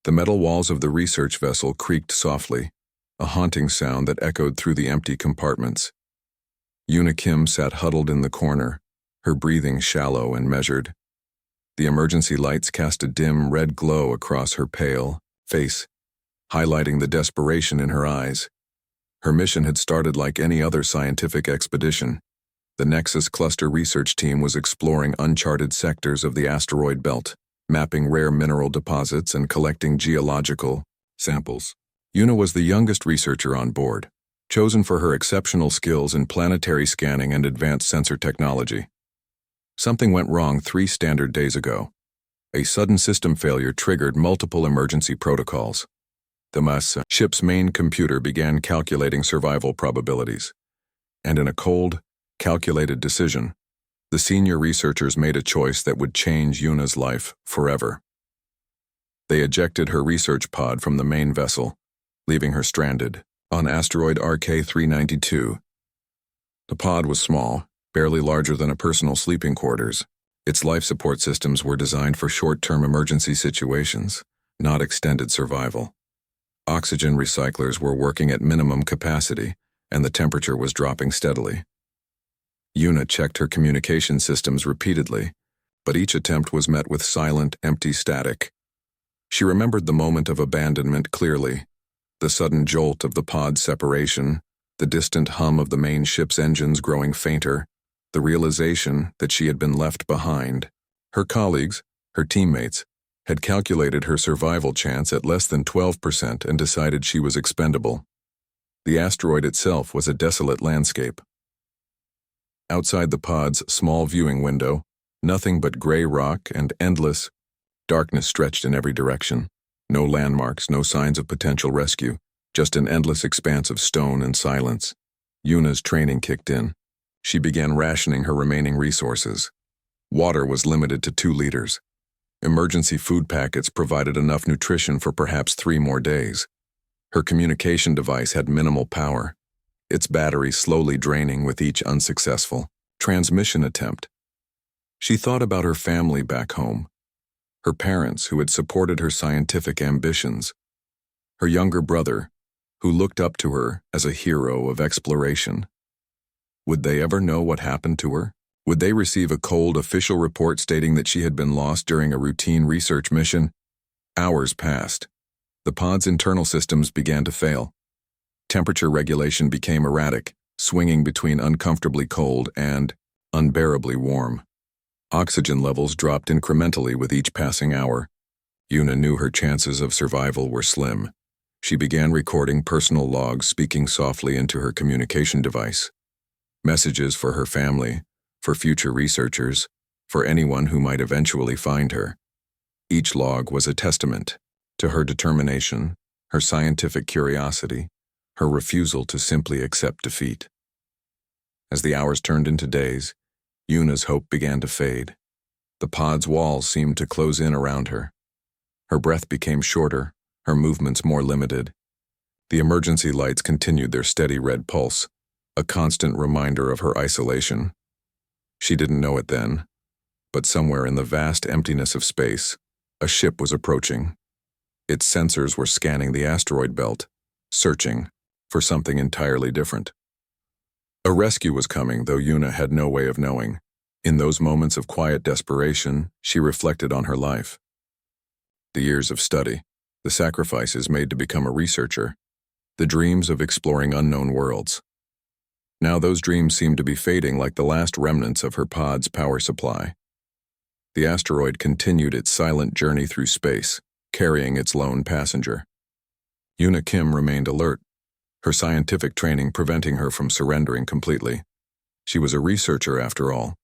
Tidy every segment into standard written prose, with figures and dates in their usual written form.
The metal walls of the research vessel creaked softly, a haunting sound that echoed through the empty compartments. Yuna Kim sat huddled in the corner, her breathing shallow and measured. The emergency lights cast a dim red glow across her pale face, highlighting the desperation in her eyes. Her mission had started like any other scientific expedition. The Nexus Cluster research team was exploring uncharted sectors of the asteroid belt, mapping rare mineral deposits and collecting geological samples. Yuna was the youngest researcher on board, chosen for her exceptional skills in planetary scanning and advanced sensor technology. Something went wrong 3 standard days ago. A sudden system failure triggered multiple emergency protocols. The ship's main computer began calculating survival probabilities. And in a cold, calculated decision, the senior researchers made a choice that would change Yuna's life forever. They ejected her research pod from the main vessel, leaving her stranded on asteroid RK-392. The pod was small, barely larger than a personal sleeping quarters. Its life support systems were designed for short-term emergency situations, not extended survival. Oxygen recyclers were working at minimum capacity, and the temperature was dropping steadily. Yuna checked her communication systems repeatedly, but each attempt was met with silent, empty static. She remembered the moment of abandonment clearly, the sudden jolt of the pod's separation, the distant hum of the main ship's engines growing fainter, the realization that she had been left behind. Her colleagues, her teammates, had calculated her survival chance at less than 12% and decided she was expendable. The asteroid itself was a desolate landscape. Outside the pod's small viewing window, nothing but gray rock and endless darkness stretched in every direction. No landmarks, no signs of potential rescue, just an endless expanse of stone and silence. Yuna's training kicked in. She began rationing her remaining resources. Water was limited to 2 liters. Emergency food packets provided enough nutrition for perhaps 3 more days. Her communication device had minimal power, its battery slowly draining with each unsuccessful transmission attempt. She thought about her family back home, her parents who had supported her scientific ambitions, her younger brother who looked up to her as a hero of exploration. Would they ever know what happened to her? Would they receive a cold official report stating that she had been lost during a routine research mission? Hours passed. The pod's internal systems began to fail. Temperature regulation became erratic, swinging between uncomfortably cold and unbearably warm. Oxygen levels dropped incrementally with each passing hour. Yuna knew her chances of survival were slim. She began recording personal logs, speaking softly into her communication device. Messages for her family, for future researchers, for anyone who might eventually find her. Each log was a testament to her determination, her scientific curiosity, her refusal to simply accept defeat. As the hours turned into days, Yuna's hope began to fade. The pod's walls seemed to close in around her. Her breath became shorter, her movements more limited. The emergency lights continued their steady red pulse, a constant reminder of her isolation. She didn't know it then, but somewhere in the vast emptiness of space, a ship was approaching. Its sensors were scanning the asteroid belt, searching for something entirely different. A rescue was coming, though Yuna had no way of knowing. In those moments of quiet desperation, she reflected on her life. The years of study, the sacrifices made to become a researcher, the dreams of exploring unknown worlds. Now those dreams seemed to be fading like the last remnants of her pod's power supply. The asteroid continued its silent journey through space, carrying its lone passenger. Yuna Kim remained alert, her scientific training preventing her from surrendering completely. She was a researcher after all,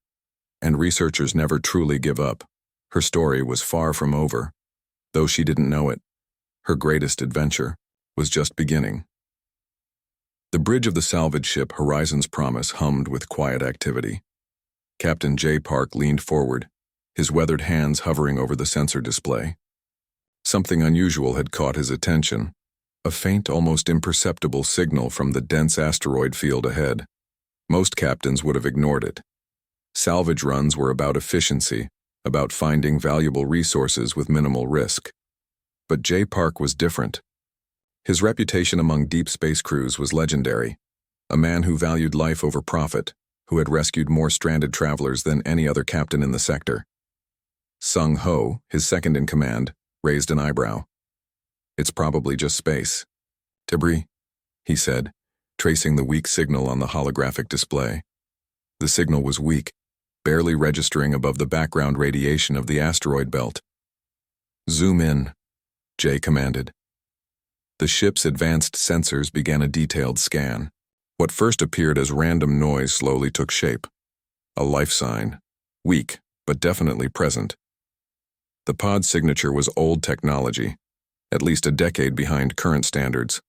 and researchers never truly give up. Her story was far from over. Though she didn't know it, her greatest adventure was just beginning. The bridge of the salvage ship Horizon's Promise hummed with quiet activity. Captain J. Park leaned forward, his weathered hands hovering over the sensor display. Something unusual had caught his attention, a faint, almost imperceptible signal from the dense asteroid field ahead. Most captains would have ignored it. Salvage runs were about efficiency, about finding valuable resources with minimal risk. But Jay Park was different. His reputation among deep space crews was legendary, a man who valued life over profit, who had rescued more stranded travelers than any other captain in the sector. Sung Ho, his second-in-command, raised an eyebrow. "It's probably just space. Debris," he said, tracing the weak signal on the holographic display. The signal was weak, barely registering above the background radiation of the asteroid belt. "Zoom in," Jay commanded. The ship's advanced sensors began a detailed scan. What first appeared as random noise slowly took shape. A life sign, weak but definitely present. The pod signature was old technology, at least a decade behind current standards.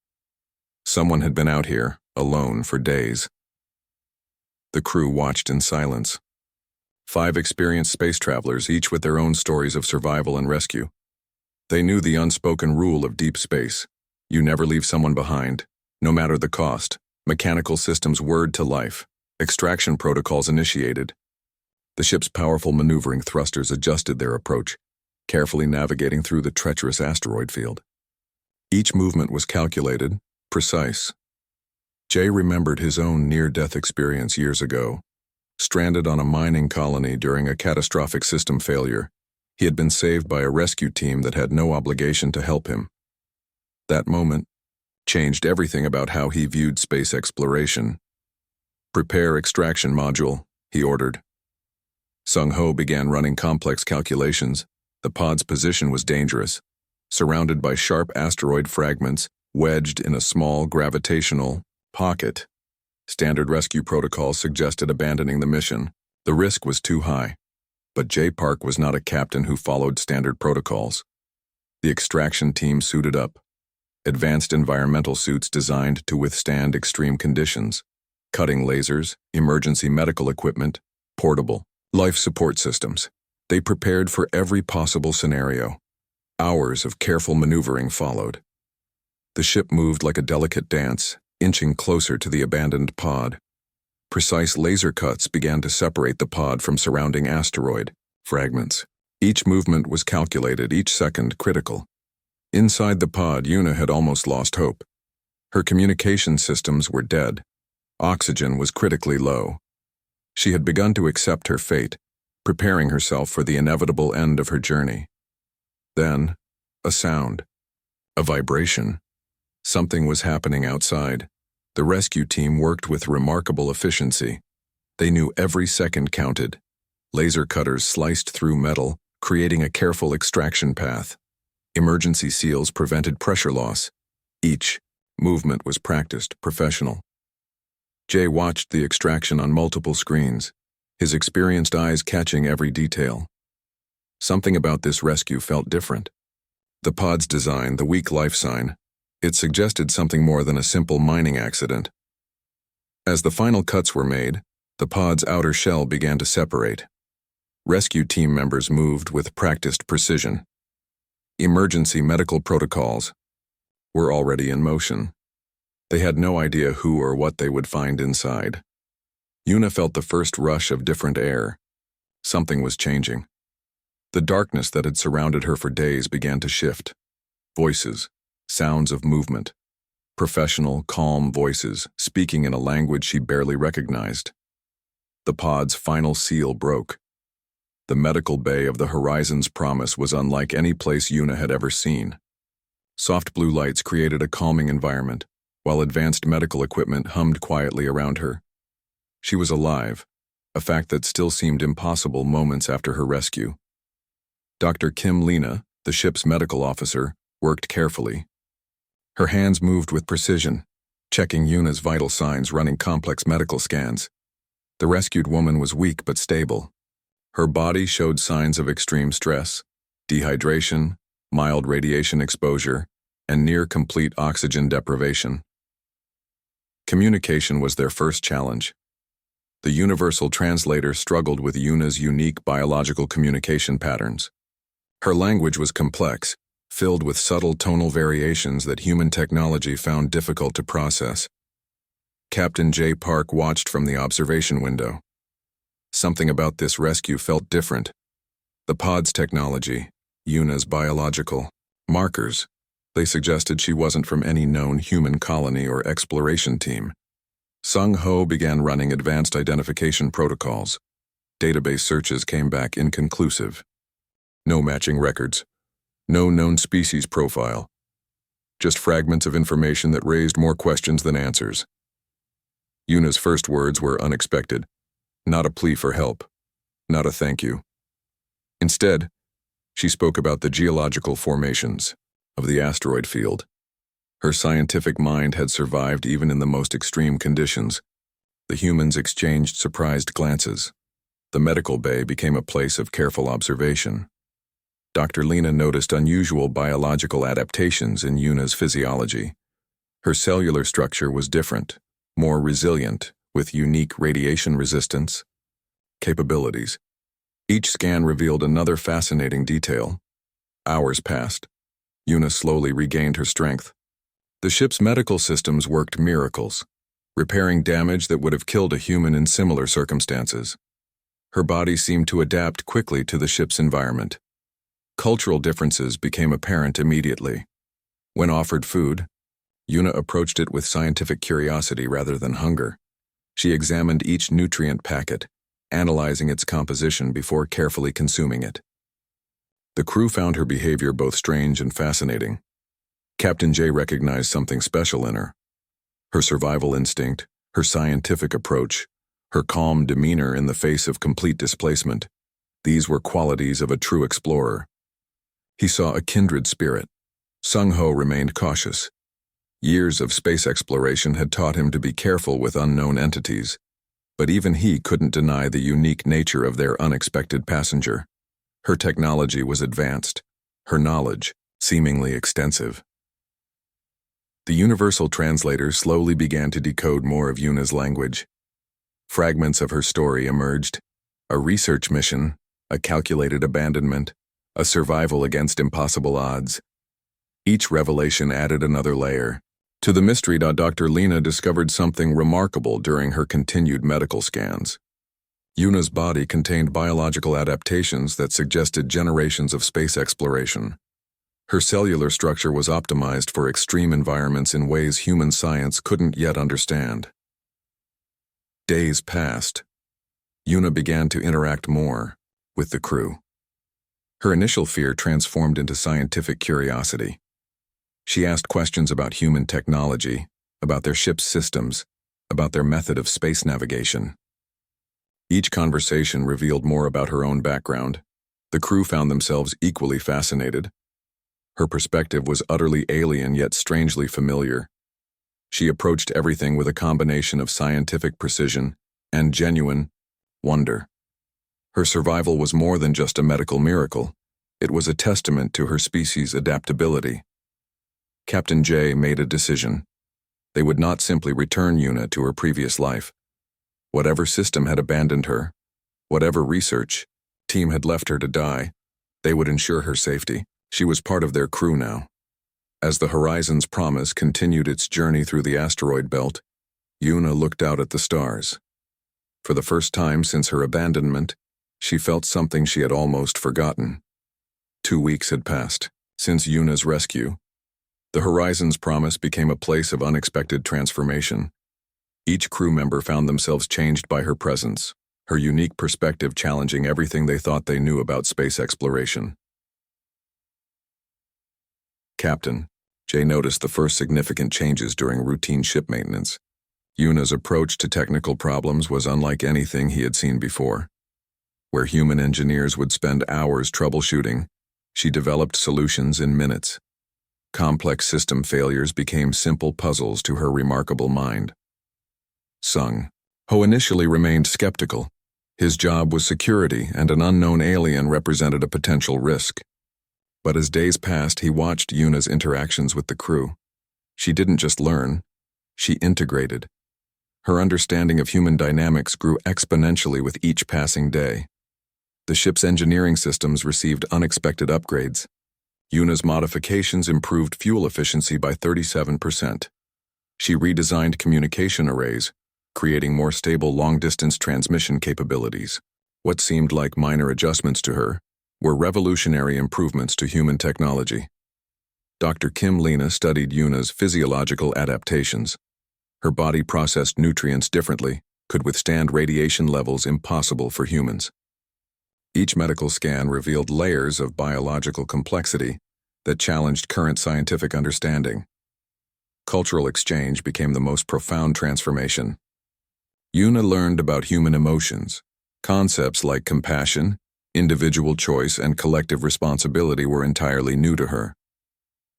Someone had been out here, alone, for days. The crew watched in silence. 5 experienced space travelers, each with their own stories of survival and rescue. They knew the unspoken rule of deep space. You never leave someone behind, no matter the cost. Mechanical systems whirred to life. Extraction protocols initiated. The ship's powerful maneuvering thrusters adjusted their approach, carefully navigating through the treacherous asteroid field. Each movement was calculated, precise. Jay remembered his own near-death experience years ago. Stranded on a mining colony during a catastrophic system failure, he had been saved by a rescue team that had no obligation to help him. That moment changed everything about how he viewed space exploration. "Prepare extraction module," he ordered. Sung Ho began running complex calculations. The pod's position was dangerous, surrounded by sharp asteroid fragments wedged in a small gravitational pocket. Standard rescue protocols suggested abandoning the mission. The risk was too high. But Jay Park was not a captain who followed standard protocols. The extraction team suited up. Advanced environmental suits designed to withstand extreme conditions. Cutting lasers, emergency medical equipment, portable life support systems. They prepared for every possible scenario. Hours of careful maneuvering followed. The ship moved like a delicate dance, inching closer to the abandoned pod. Precise laser cuts began to separate the pod from surrounding asteroid fragments. Each movement was calculated, each second critical. Inside the pod, Yuna had almost lost hope. Her communication systems were dead. Oxygen was critically low. She had begun to accept her fate, preparing herself for the inevitable end of her journey. Then, a sound. A vibration. Something was happening outside. The rescue team worked with remarkable efficiency. They knew every second counted. Laser cutters sliced through metal, creating a careful extraction path. Emergency seals prevented pressure loss. Each movement was practiced, professional. Jay watched the extraction on multiple screens, his experienced eyes catching every detail. Something about this rescue felt different. The pod's design, the weak life sign, it suggested something more than a simple mining accident. As the final cuts were made, the pod's outer shell began to separate. Rescue team members moved with practiced precision. Emergency medical protocols were already in motion. They had no idea who or what they would find inside. Yuna felt the first rush of different air. Something was changing. The darkness that had surrounded her for days began to shift. Voices, sounds of movement. Professional, calm voices, speaking in a language she barely recognized. The pod's final seal broke. The medical bay of the Horizon's promise was unlike any place Yuna had ever seen. Soft blue lights created a calming environment, while advanced medical equipment hummed quietly around her. She was alive, a fact that still seemed impossible moments after her rescue. Dr. Kim Lena, the ship's medical officer, worked carefully. Her hands moved with precision, checking Yuna's vital signs, running complex medical scans. The rescued woman was weak but stable. Her body showed signs of extreme stress, dehydration, mild radiation exposure, and near-complete oxygen deprivation. Communication was their first challenge. The universal translator struggled with Yuna's unique biological communication patterns. Her language was complex, filled with subtle tonal variations that human technology found difficult to process. Captain Jay Park watched from the observation window. Something about this rescue felt different. The pod's technology, Yuna's biological, Markers. They suggested she wasn't from any known human colony or exploration team. Sung Ho began running advanced identification protocols. Database searches came back inconclusive. No matching records. No known species profile. Just fragments of information that raised more questions than answers. Yuna's first words were unexpected. Not a plea for help. Not a thank you. Instead, she spoke about the geological formations of the asteroid field. Her scientific mind had survived even in the most extreme conditions. The humans exchanged surprised glances. The medical bay became a place of careful observation. Dr. Lena noticed unusual biological adaptations in Yuna's physiology. Her cellular structure was different, more resilient, with unique radiation resistance capabilities. Each scan revealed another fascinating detail. Hours passed. Yuna slowly regained her strength. The ship's medical systems worked miracles, repairing damage that would have killed a human in similar circumstances. Her body seemed to adapt quickly to the ship's environment. Cultural differences became apparent immediately. When offered food, Yuna approached it with scientific curiosity rather than hunger. She examined each nutrient packet, analyzing its composition before carefully consuming it. The crew found her behavior both strange and fascinating. Captain J recognized something special in her. Her survival instinct, her scientific approach, her calm demeanor in the face of complete displacement. These were qualities of a true explorer. He saw a kindred spirit. Sung Ho remained cautious. Years of space exploration had taught him to be careful with unknown entities, but even he couldn't deny the unique nature of their unexpected passenger. Her technology was advanced, her knowledge seemingly extensive. The universal translator slowly began to decode more of Yuna's language. Fragments of her story emerged: a research mission, a calculated abandonment, a survival against impossible odds. Each revelation added another layer. To the mystery, Dr. Lena discovered something remarkable during her continued medical scans. Yuna's body contained biological adaptations that suggested generations of space exploration. Her cellular structure was optimized for extreme environments in ways human science couldn't yet understand. Days passed. Yuna began to interact more with the crew. Her initial fear transformed into scientific curiosity. She asked questions about human technology, about their ship's systems, about their method of space navigation. Each conversation revealed more about her own background. The crew found themselves equally fascinated. Her perspective was utterly alien yet strangely familiar. She approached everything with a combination of scientific precision and genuine wonder. Her survival was more than just a medical miracle. It was a testament to her species' adaptability. Captain J made a decision. They would not simply return Yuna to her previous life. Whatever system had abandoned her, whatever research team had left her to die, they would ensure her safety. She was part of their crew now. As the Horizon's Promise continued its journey through the asteroid belt, Yuna looked out at the stars. For the first time since her abandonment, she felt something she had almost forgotten. 2 weeks had passed since Yuna's rescue. The Horizon's Promise became a place of unexpected transformation. Each crew member found themselves changed by her presence, her unique perspective challenging everything they thought they knew about space exploration. Captain J noticed the first significant changes during routine ship maintenance. Yuna's approach to technical problems was unlike anything he had seen before. Where human engineers would spend hours troubleshooting, she developed solutions in minutes. Complex system failures became simple puzzles to her remarkable mind. Sung Ho initially remained skeptical. His job was security, and an unknown alien represented a potential risk. But as days passed, he watched Yuna's interactions with the crew. She didn't just learn, she integrated. Her understanding of human dynamics grew exponentially with each passing day. The ship's engineering systems received unexpected upgrades. Yuna's modifications improved fuel efficiency by 37%. She redesigned communication arrays, creating more stable long-distance transmission capabilities. What seemed like minor adjustments to her were revolutionary improvements to human technology. Dr. Kim Lena studied Yuna's physiological adaptations. Her body processed nutrients differently, could withstand radiation levels impossible for humans. Each medical scan revealed layers of biological complexity that challenged current scientific understanding. Cultural exchange became the most profound transformation. Yuna learned about human emotions. Concepts like compassion, individual choice, and collective responsibility were entirely new to her.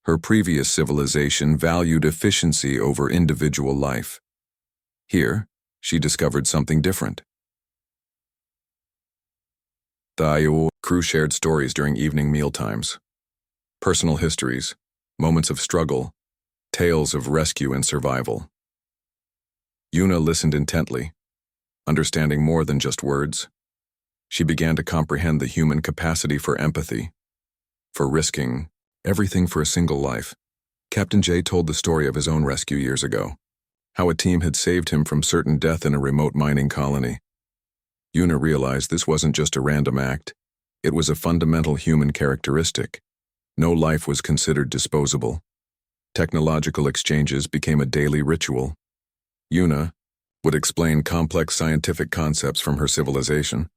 Her previous civilization valued efficiency over individual life. Here, she discovered something different. The HFY crew shared stories during evening mealtimes. Personal histories, moments of struggle, tales of rescue and survival. Yuna listened intently, understanding more than just words. She began to comprehend the human capacity for empathy, for risking everything for a single life. Captain J told the story of his own rescue years ago, how a team had saved him from certain death in a remote mining colony. Yuna realized this wasn't just a random act, it was a fundamental human characteristic. No life was considered disposable. Technological exchanges became a daily ritual. Yuna would explain complex scientific concepts from her civilization,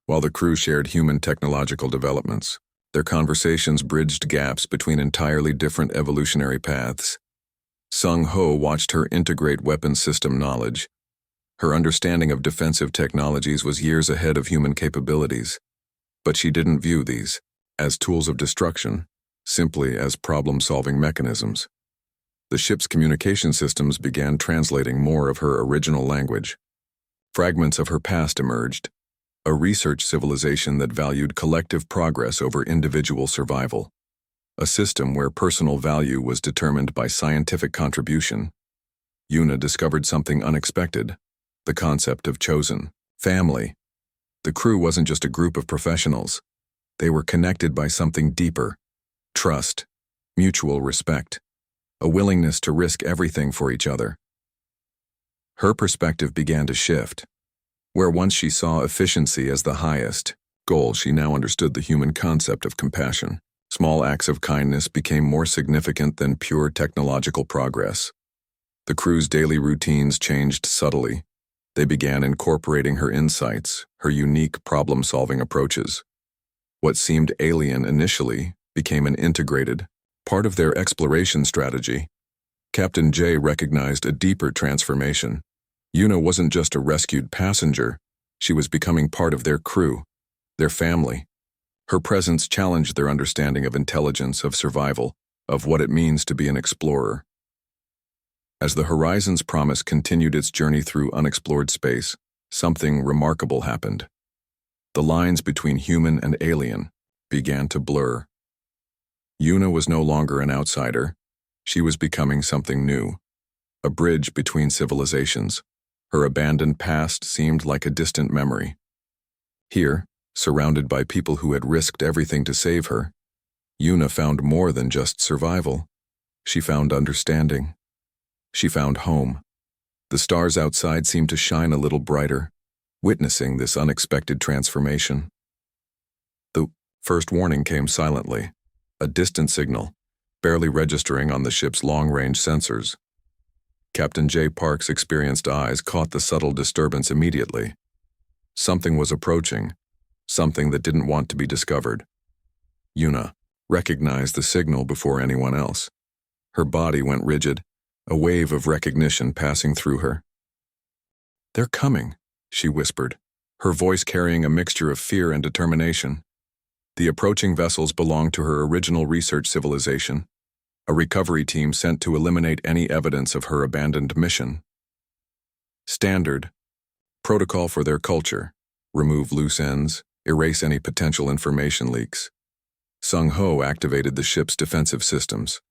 while the crew shared human technological developments. Their conversations bridged gaps between entirely different evolutionary paths. Sung Ho watched her integrate weapons system knowledge. Her understanding of defensive technologies was years ahead of human capabilities, but she didn't view these as tools of destruction, simply as problem-solving mechanisms. The ship's communication systems began translating more of her original language. Fragments of her past emerged, a research civilization that valued collective progress over individual survival, a system where personal value was determined by scientific contribution. Yuna discovered something unexpected, the concept of chosen family. The crew wasn't just a group of professionals. They were connected by something deeper: trust, mutual respect, a willingness to risk everything for each other. Her perspective began to shift. Where once she saw efficiency as the highest goal, she now understood the human concept of compassion. Small acts of kindness became more significant than pure technological progress. The crew's daily routines changed subtly. They began incorporating her insights, her unique problem-solving approaches. What seemed alien initially became an integrated part of their exploration strategy. Captain J recognized a deeper transformation. Yuna wasn't just a rescued passenger, she was becoming part of their crew, their family. Her presence challenged their understanding of intelligence, of survival, of what it means to be an explorer. As the Horizon's Promise continued its journey through unexplored space, something remarkable happened. The lines between human and alien began to blur. Yuna was no longer an outsider. She was becoming something new, a bridge between civilizations. Her abandoned past seemed like a distant memory. Here, surrounded by people who had risked everything to save her, Yuna found more than just survival. She found understanding. She found home. The stars outside seemed to shine a little brighter, witnessing this unexpected transformation. The first warning came silently, a distant signal, barely registering on the ship's long-range sensors. Captain J. Park's experienced eyes caught the subtle disturbance immediately. Something was approaching, something that didn't want to be discovered. Yuna recognized the signal before anyone else. Her body went rigid, a wave of recognition passing through her. "They're coming," she whispered, her voice carrying a mixture of fear and determination. The approaching vessels belonged to her original research civilization, a recovery team sent to eliminate any evidence of her abandoned mission. Standard protocol for their culture: remove loose ends, erase any potential information leaks. Sung Ho activated the ship's defensive systems,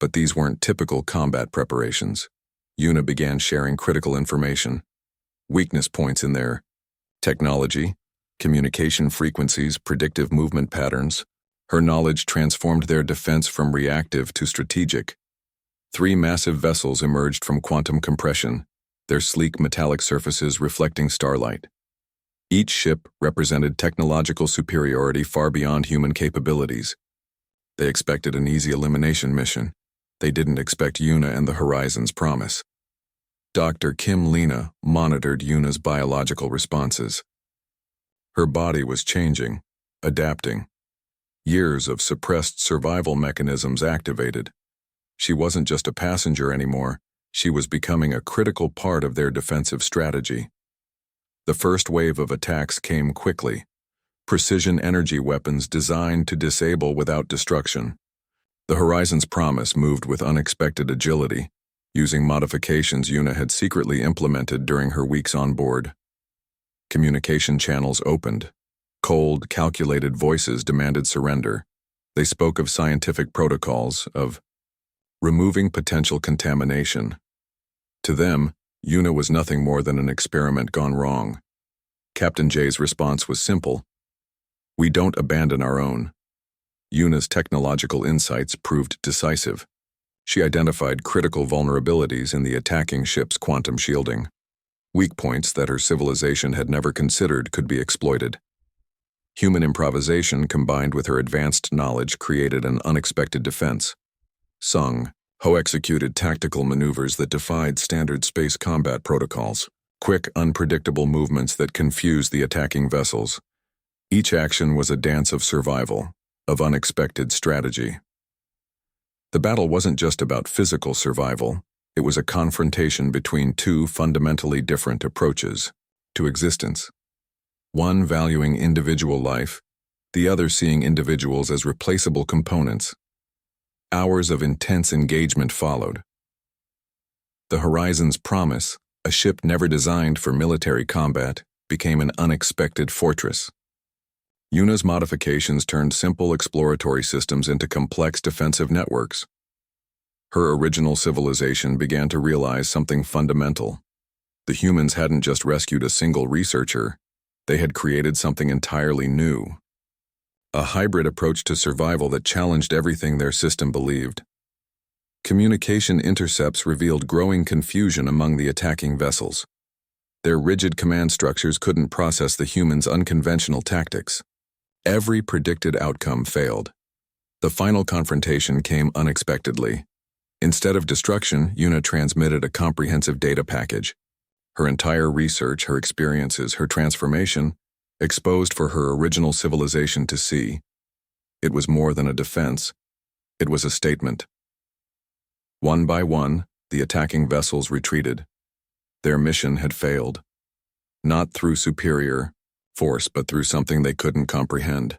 but these weren't typical combat preparations. Yuna began sharing critical information, weakness points in their technology, communication frequencies, predictive movement patterns. Her knowledge transformed their defense from reactive to strategic. 3 massive vessels emerged from quantum compression, their sleek metallic surfaces reflecting starlight. Each ship represented technological superiority far beyond human capabilities. They expected an easy elimination mission. They didn't expect Yuna and the Horizon's promise. Dr. Kim Lena monitored Yuna's biological responses. Her body was changing, adapting. Years of suppressed survival mechanisms activated. She wasn't just a passenger anymore, she was becoming a critical part of their defensive strategy. The first wave of attacks came quickly. Precision energy weapons designed to disable without destruction. The Horizon's promise moved with unexpected agility, using modifications Yuna had secretly implemented during her weeks on board. Communication channels opened. Cold, calculated voices demanded surrender. They spoke of scientific protocols, of removing potential contamination. To them, Yuna was nothing more than an experiment gone wrong. Captain J's response was simple. We don't abandon our own. Yuna's technological insights proved decisive. She identified critical vulnerabilities in the attacking ship's quantum shielding. Weak points that her civilization had never considered could be exploited. Human improvisation combined with her advanced knowledge created an unexpected defense. Sung Ho executed tactical maneuvers that defied standard space combat protocols, quick, unpredictable movements that confused the attacking vessels. Each action was a dance of survival, of unexpected strategy. The battle wasn't just about physical survival, it was a confrontation between two fundamentally different approaches to existence. One valuing individual life, the other seeing individuals as replaceable components. Hours of intense engagement followed. The Horizon's promise, a ship never designed for military combat, became an unexpected fortress. Yuna's modifications turned simple exploratory systems into complex defensive networks. Her original civilization began to realize something fundamental. The humans hadn't just rescued a single researcher, they had created something entirely new. A hybrid approach to survival that challenged everything their system believed. Communication intercepts revealed growing confusion among the attacking vessels. Their rigid command structures couldn't process the humans' unconventional tactics. Every predicted outcome failed. The final confrontation came unexpectedly. Instead of destruction, Yuna transmitted a comprehensive data package. Her entire research, her experiences, her transformation, exposed for her original civilization to see. It was more than a defense. It was a statement. One by one, the attacking vessels retreated. Their mission had failed. Not through superior force, but through something they couldn't comprehend.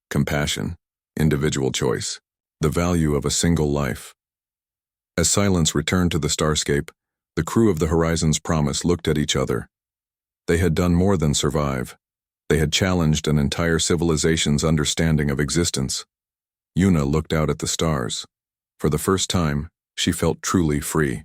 Compassion, individual choice, the value of a single life. As silence returned to the starscape, the crew of the Horizon's Promise looked at each other. They had done more than survive. They had challenged an entire civilization's understanding of existence. Yuna looked out at the stars. For the first time, she felt truly free.